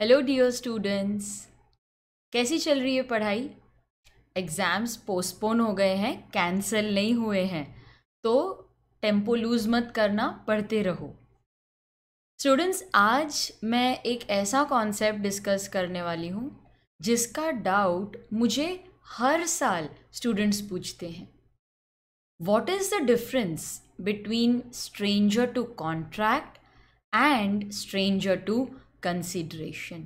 Hello dear students, कैसी चल रही है पढ़ाई। एग्ज़ाम्स पोस्टपोन हो गए हैं, कैंसिल नहीं हुए हैं, तो टेम्पो लूज़ मत करना, पढ़ते रहो। स्टूडेंट्स, आज मैं एक ऐसा कॉन्सेप्ट डिस्कस करने वाली हूँ जिसका डाउट मुझे हर साल स्टूडेंट्स पूछते हैं। What is the difference between stranger to contract and stranger to consideration.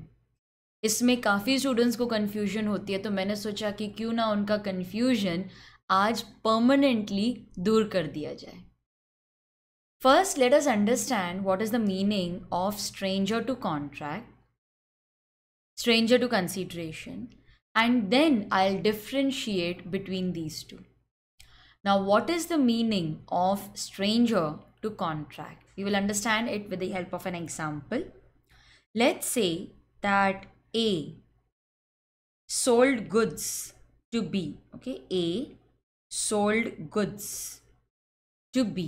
इसमें काफ़ी स्टूडेंट्स को कन्फ्यूजन होती है, तो मैंने सोचा कि क्यों ना उनका कन्फ्यूजन आज परमानेंटली दूर कर दिया जाए। First, let us understand what is the meaning of stranger to contract, stranger to consideration, and then I'll differentiate between these two. Now, what is the meaning of stranger to contract? We will understand it with the help of an example. Let's say that A sold goods to B. Okay, A sold goods to B.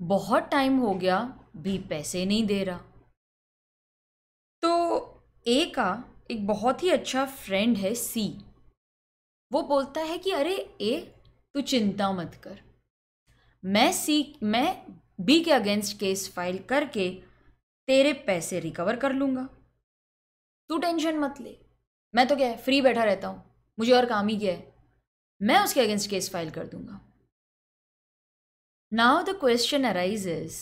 बहुत time हो गया, B पैसे नहीं दे रहा। तो A का एक बहुत ही अच्छा फ्रेंड है C। वो बोलता है कि अरे A, तू चिंता मत कर, मैं B के अगेंस्ट केस फाइल करके तेरे पैसे रिकवर कर लूँगा, तू टेंशन मत ले। मैं तो क्या है, फ्री बैठा रहता हूँ, मुझे और काम ही क्या है, मैं उसके अगेंस्ट केस फाइल कर दूंगा। Now the question arises,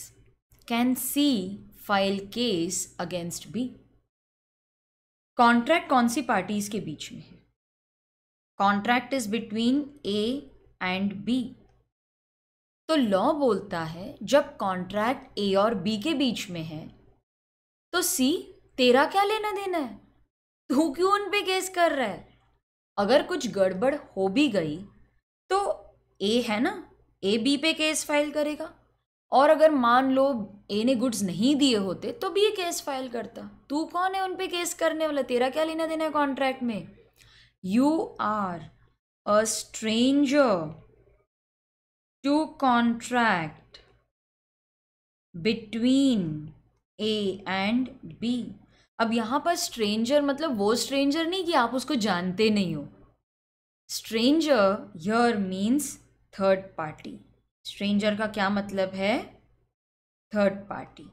can C file case against B? Contract कौन सी पार्टीज के बीच में है? Contract is between A and B। तो लॉ बोलता है जब कॉन्ट्रैक्ट A और B के बीच में है तो C, तेरा क्या लेना देना है, तू क्यों उन पे केस कर रहा है? अगर कुछ गड़बड़ हो भी गई तो A है ना, A B पे केस फाइल करेगा, और अगर मान लो A ने गुड्स नहीं दिए होते तो B केस फाइल करता। तू कौन है उन पे केस करने वाला, तेरा क्या लेना देना है कॉन्ट्रैक्ट में? You are a stranger to contract between A and B। अब यहां पर स्ट्रेंजर मतलब वो स्ट्रेंजर नहीं कि आप उसको जानते नहीं हो। Stranger here means third party. Stranger का क्या मतलब है? Third party.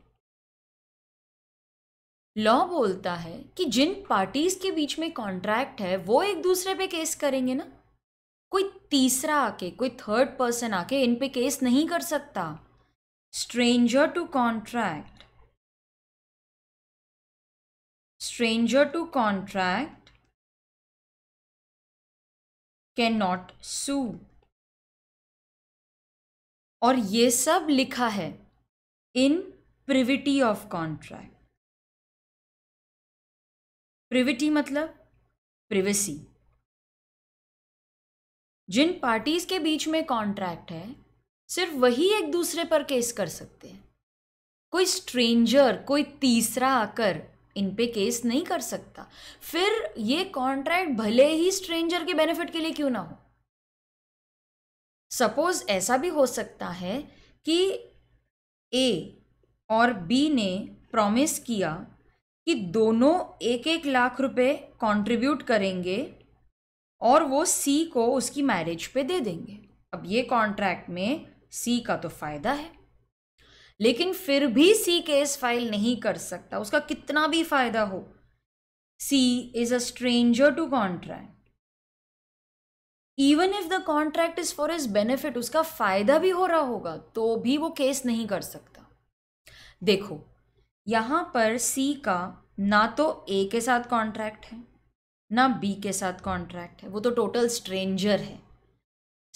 लॉ बोलता है कि जिन पार्टीज के बीच में कॉन्ट्रैक्ट है वो एक दूसरे पे केस करेंगे ना, कोई तीसरा आके, कोई थर्ड पर्सन आके इन पे केस नहीं कर सकता। Stranger to contract, stranger to contract cannot sue। और ये सब लिखा है इन प्रिविटी ऑफ कॉन्ट्रैक्ट। प्रिविटी मतलब प्रिवेसी। जिन पार्टीज के बीच में कॉन्ट्रैक्ट है सिर्फ वही एक दूसरे पर केस कर सकते हैं, कोई स्ट्रेंजर, कोई तीसरा आकर इन पे केस नहीं कर सकता। फिर ये कॉन्ट्रैक्ट भले ही स्ट्रेंजर के बेनिफिट के लिए क्यों ना हो। सपोज ऐसा भी हो सकता है कि A और B ने प्रॉमिस किया कि दोनों 1-1 लाख रुपए कंट्रीब्यूट करेंगे और वो C को उसकी मैरिज पे दे देंगे। अब ये कॉन्ट्रैक्ट में C का तो फायदा है, लेकिन फिर भी C केस फाइल नहीं कर सकता, उसका कितना भी फायदा हो। C is a stranger to contract. Even if the contract is for his benefit, उसका फायदा भी हो रहा होगा तो भी वो केस नहीं कर सकता। देखो, यहां पर C का ना तो A के साथ कॉन्ट्रैक्ट है ना B के साथ कॉन्ट्रैक्ट है, वो तो टोटल स्ट्रेंजर है।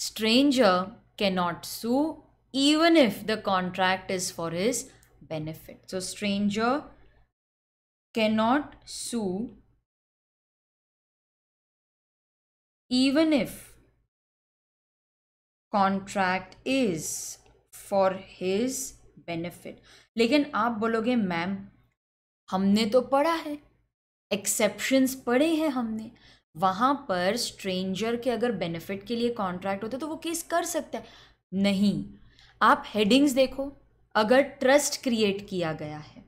Stranger can not sue even if the contract is for his benefit. So stranger cannot sue even if contract is for his benefit. लेकिन आप बोलोगे मैम हमने तो पढ़ा है, एक्सेप्शंस पढ़े हैं हमने, वहाँ पर स्ट्रेंजर के अगर बेनिफिट के लिए कॉन्ट्रैक्ट होता तो वो केस कर सकता है। नहीं, आप हेडिंग्स देखो, अगर ट्रस्ट क्रिएट किया गया है,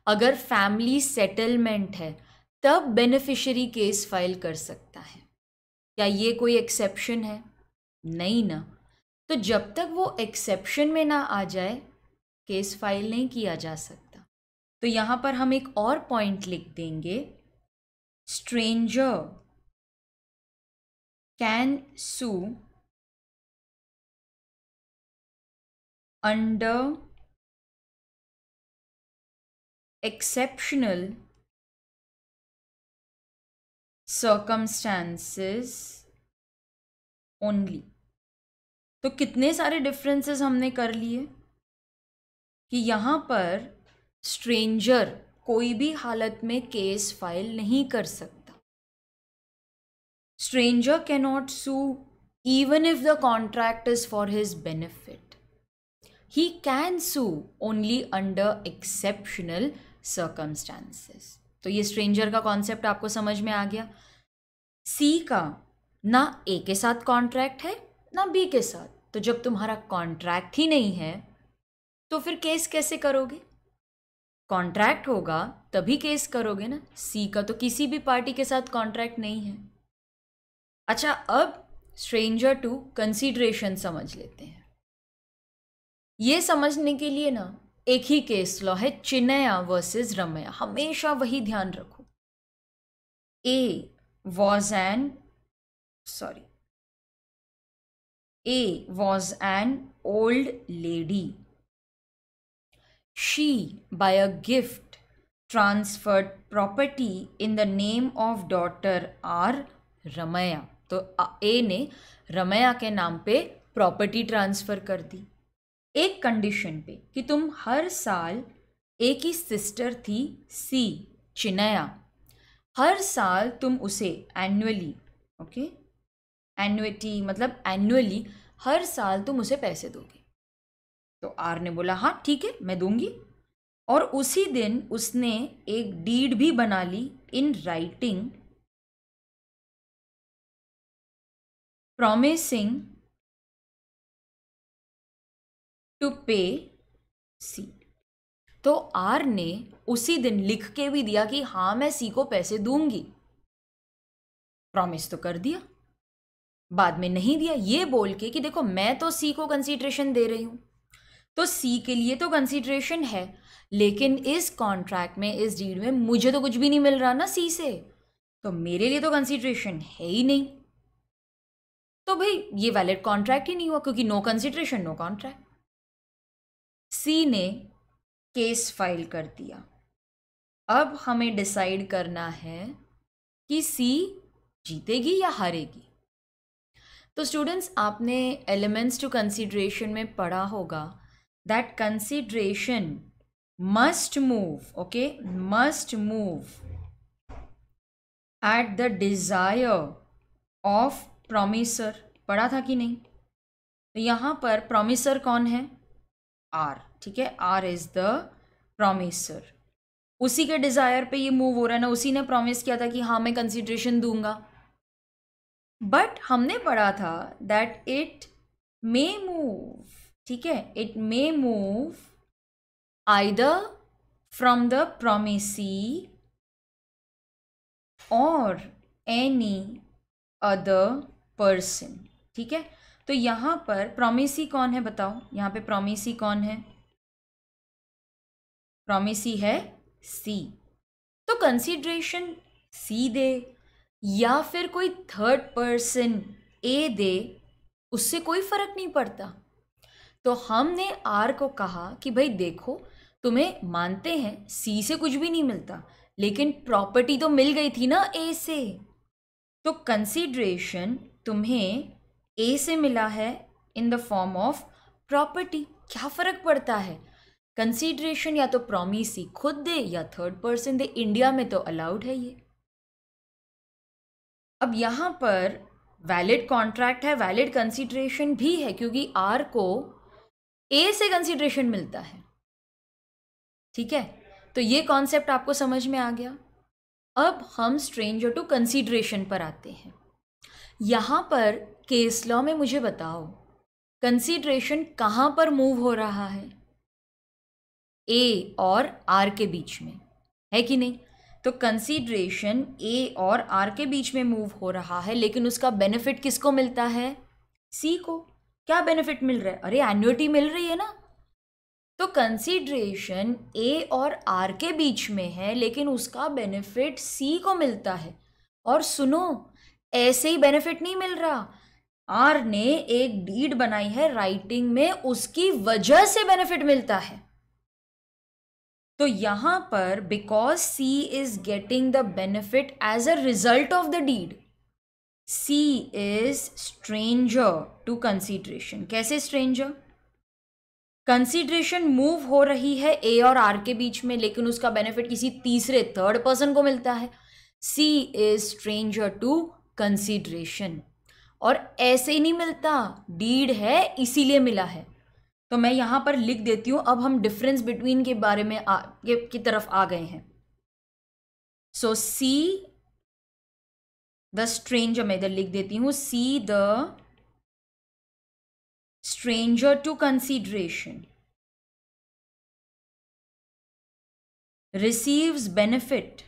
अगर फैमिली सेटलमेंट है तब बेनिफिशियरी केस फाइल कर सकता है। क्या ये कोई एक्सेप्शन है? नहीं ना। तो जब तक वो एक्सेप्शन में ना आ जाए केस फाइल नहीं किया जा सकता। तो यहाँ पर हम एक और पॉइंट लिख देंगे, stranger can sue under exceptional circumstances only। तो कितने सारे डिफरेंसेस हमने कर लिए कि यहाँ पर स्ट्रेंजर कोई भी हालत में केस फाइल नहीं कर सकता। Stranger can not sue even if the contract is for his benefit. He can sue only under exceptional circumstances। तो ये स्ट्रेंजर का कॉन्सेप्ट आपको समझ में आ गया। सी का ना ए के साथ कॉन्ट्रैक्ट है ना बी के साथ, तो जब तुम्हारा कॉन्ट्रैक्ट ही नहीं है तो फिर केस कैसे करोगे? कॉन्ट्रैक्ट होगा तभी केस करोगे ना। सी का तो किसी भी पार्टी के साथ कॉन्ट्रैक्ट नहीं है। अच्छा, अब स्ट्रेंजर टू कंसीडरेशन समझ लेते हैं। ये समझने के लिए ना एक ही केस लॉ है, चिन्नया वर्सेस रमैया। हमेशा वही ध्यान रखो। ए was an old lady. She by a gift transferred property in the name of daughter R Ramaiah. तो ए ने रमैया के नाम पे प्रॉपर्टी ट्रांसफर कर दी एक कंडीशन पे कि तुम हर साल, एक ही सिस्टर थी सी चिन्नया, हर साल तुम उसे एनुअली, ओके, एन्युटी मतलब एनुअली हर साल तुम उसे पैसे दोगे। तो आर ने बोला हाँ ठीक है मैं दूंगी, और उसी दिन उसने एक डीड भी बना ली इन राइटिंग प्रॉमिसिंग टू पे सी। तो आर ने उसी दिन लिख के भी दिया कि हाँ मैं सी को पैसे दूंगी, प्रॉमिस तो कर दिया, बाद में नहीं दिया ये बोल के कि देखो मैं तो सी को कंसीडरेशन दे रही हूं, तो सी के लिए तो कंसीडरेशन है, लेकिन इस कॉन्ट्रैक्ट में, इस डीड में मुझे तो कुछ भी नहीं मिल रहा ना सी से, तो मेरे लिए तो कंसीडरेशन है ही नहीं। तो भाई ये वैलिड कॉन्ट्रैक्ट ही नहीं हुआ, क्योंकि नो कंसीडरेशन नो कॉन्ट्रैक्ट। सी ने केस फाइल कर दिया। अब हमें डिसाइड करना है कि सी जीतेगी या हारेगी। तो स्टूडेंट्स, आपने एलिमेंट्स टू कंसीडरेशन में पढ़ा होगा that consideration must move, okay, must move at the desire of promiser. पढ़ा था कि नहीं? तो यहाँ पर प्रॉमिसर कौन है? आर, ठीक है, आर इज द प्रॉमिसर। उसी के डिजायर पे ये मूव हो रहा है ना, उसी ने प्रॉमिस किया था कि हाँ मैं कंसीडरेशन दूंगा। बट हमने पढ़ा था दैट इट मे मूव, ठीक है, it may move either from the promisee or any other person, ठीक है। तो यहाँ पर प्रॉमिसी कौन है बताओ? यहाँ पे प्रॉमिसी कौन है? प्रॉमिसी है सी। तो कंसीडरेशन सी दे या फिर कोई थर्ड पर्सन ए दे, उससे कोई फर्क नहीं पड़ता। तो हमने आर को कहा कि भाई देखो, तुम्हें मानते हैं सी से कुछ भी नहीं मिलता, लेकिन प्रॉपर्टी तो मिल गई थी ना ए से, तो कंसीडरेशन तुम्हें ए से मिला है in the form of property. क्या फर्क पड़ता है? कंसीडरेशन या तो प्रॉमिसी खुद दे या थर्ड पर्सन दे, इंडिया में तो अलाउड है ये। अब यहां पर वैलिड कॉन्ट्रैक्ट है, वैलिड कंसीडरेशन भी है, क्योंकि आर को ए से कंसीडरेशन मिलता है, ठीक है। तो ये कॉन्सेप्ट आपको समझ में आ गया। अब हम स्ट्रेंजर टू कंसीडरेशन पर आते हैं। यहां पर केस लॉ में मुझे बताओ कंसीडरेशन कहां पर मूव हो रहा है? ए और आर के बीच में, है कि नहीं? तो कंसीडरेशन ए और आर के बीच में मूव हो रहा है, लेकिन उसका बेनिफिट किसको मिलता है? सी को। क्या बेनिफिट मिल रहा है? अरे एन्युटी मिल रही है ना। तो कंसीडरेशन ए और आर के बीच में है, लेकिन उसका बेनिफिट सी को मिलता है। और सुनो, ऐसे ही बेनिफिट नहीं मिल रहा, आर ने एक डीड बनाई है राइटिंग में, उसकी वजह से बेनिफिट मिलता है। तो यहां पर because C is getting the benefit as a result of the deed, C is stranger to consideration. कैसे स्ट्रेंजर? कंसीडरेशन मूव हो रही है ए और आर के बीच में, लेकिन उसका बेनिफिट किसी तीसरे थर्ड पर्सन को मिलता है। सी इज स्ट्रेंजर टू कंसीडरेशन। और ऐसे ही नहीं मिलता, डीड है इसीलिए मिला है। तो मैं यहां पर लिख देती हूं, अब हम डिफरेंस बिटवीन के बारे में की तरफ आ गए हैं। सो सी द स्ट्रेंजर, मैं इधर लिख देती हूं, see the stranger to consideration receives benefit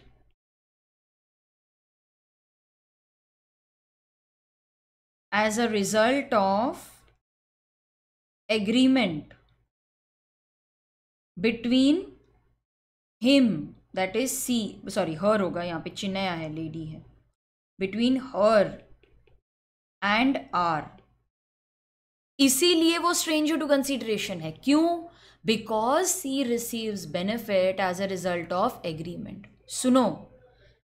as a result of agreement between him, that is C, sorry her होगा यहाँ पे, चिन्ह है, लेडी है, between her and R। इसीलिए वो स्ट्रेंजर टू कंसीडरेशन है। क्यों? Because C receives benefit as a result of agreement. सुनो,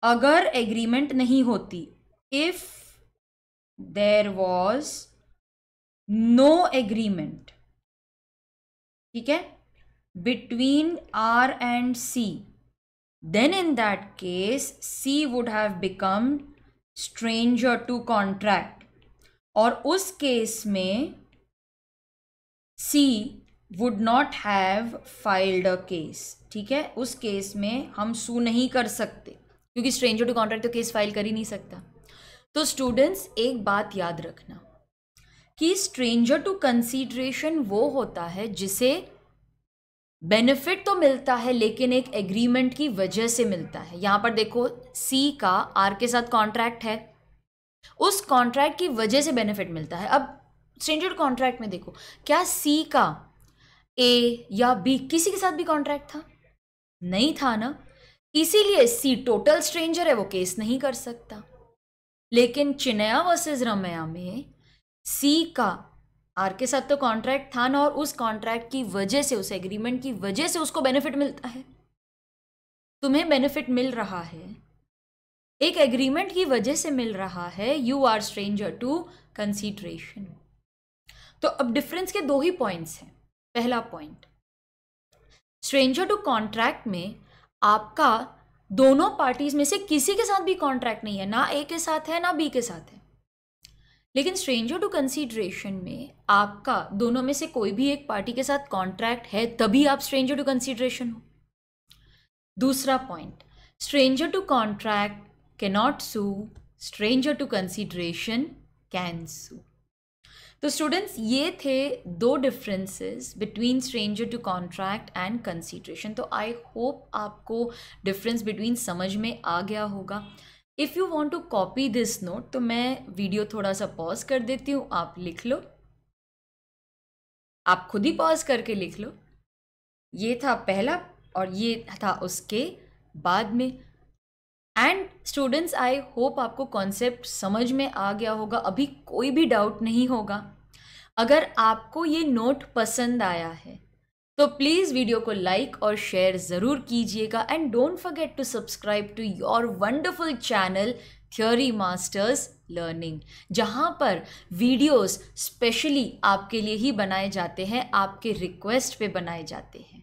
अगर एग्रीमेंट नहीं होती, if there was no agreement, ठीक है, between R and C, then in that case C would have become stranger to contract, और उस केस में C would not have filed a case. ठीक है, उस केस में हम सू नहीं कर सकते, क्योंकि स्ट्रेंजर टू कॉन्ट्रैक्ट तो केस फाइल कर ही नहीं सकता। तो स्टूडेंट्स, एक बात याद रखना कि स्ट्रेंजर टू कंसीडरेशन वो होता है जिसे बेनिफिट तो मिलता है, लेकिन एक एग्रीमेंट की वजह से मिलता है। यहां पर देखो, सी का आर के साथ कॉन्ट्रैक्ट है, उस कॉन्ट्रैक्ट की वजह से बेनिफिट मिलता है। अब स्ट्रेंजर कॉन्ट्रैक्ट में देखो, क्या सी का ए या बी किसी के साथ भी कॉन्ट्रैक्ट था? नहीं था ना, इसीलिए सी टोटल स्ट्रेंजर है, वो केस नहीं कर सकता। लेकिन चिन्नया वर्सेस रमैया में सी का आर के साथ तो कॉन्ट्रैक्ट था ना, और उस कॉन्ट्रैक्ट की वजह से, उस एग्रीमेंट की वजह से उसको बेनिफिट मिलता है। तुम्हें बेनिफिट मिल रहा है, एक एग्रीमेंट की वजह से मिल रहा है, you are stranger to consideration. तो अब डिफरेंस के दो ही पॉइंट्स हैं। पहला पॉइंट, स्ट्रेंजर टू कॉन्ट्रैक्ट में आपका दोनों पार्टीज में से किसी के साथ भी कॉन्ट्रैक्ट नहीं है, ना ए के साथ है ना बी के साथ है। लेकिन स्ट्रेंजर टू कंसीडरेशन में आपका दोनों में से कोई भी एक पार्टी के साथ कॉन्ट्रैक्ट है, तभी आप स्ट्रेंजर टू कंसीडरेशन हो। दूसरा point, stranger to contract cannot sue, stranger to consideration can sue. तो स्टूडेंट्स, ये थे दो differences between stranger to contract and consideration. तो आई होप आपको डिफरेंस बिटवीन समझ में आ गया होगा। If you want to copy this note, तो मैं वीडियो थोड़ा सा पॉज कर देती हूँ, आप लिख लो, आप खुद ही पॉज करके लिख लो। ये था पहला और ये था उसके बाद में। एंड स्टूडेंट्स, आई होप आपको कॉन्सेप्ट समझ में आ गया होगा, अभी कोई भी डाउट नहीं होगा। अगर आपको ये नोट पसंद आया है तो प्लीज़ वीडियो को लाइक और शेयर ज़रूर कीजिएगा, and don't forget to subscribe to your wonderful channel theory masters learning, जहाँ पर वीडियोस स्पेशली आपके लिए ही बनाए जाते हैं, आपके रिक्वेस्ट पे बनाए जाते हैं।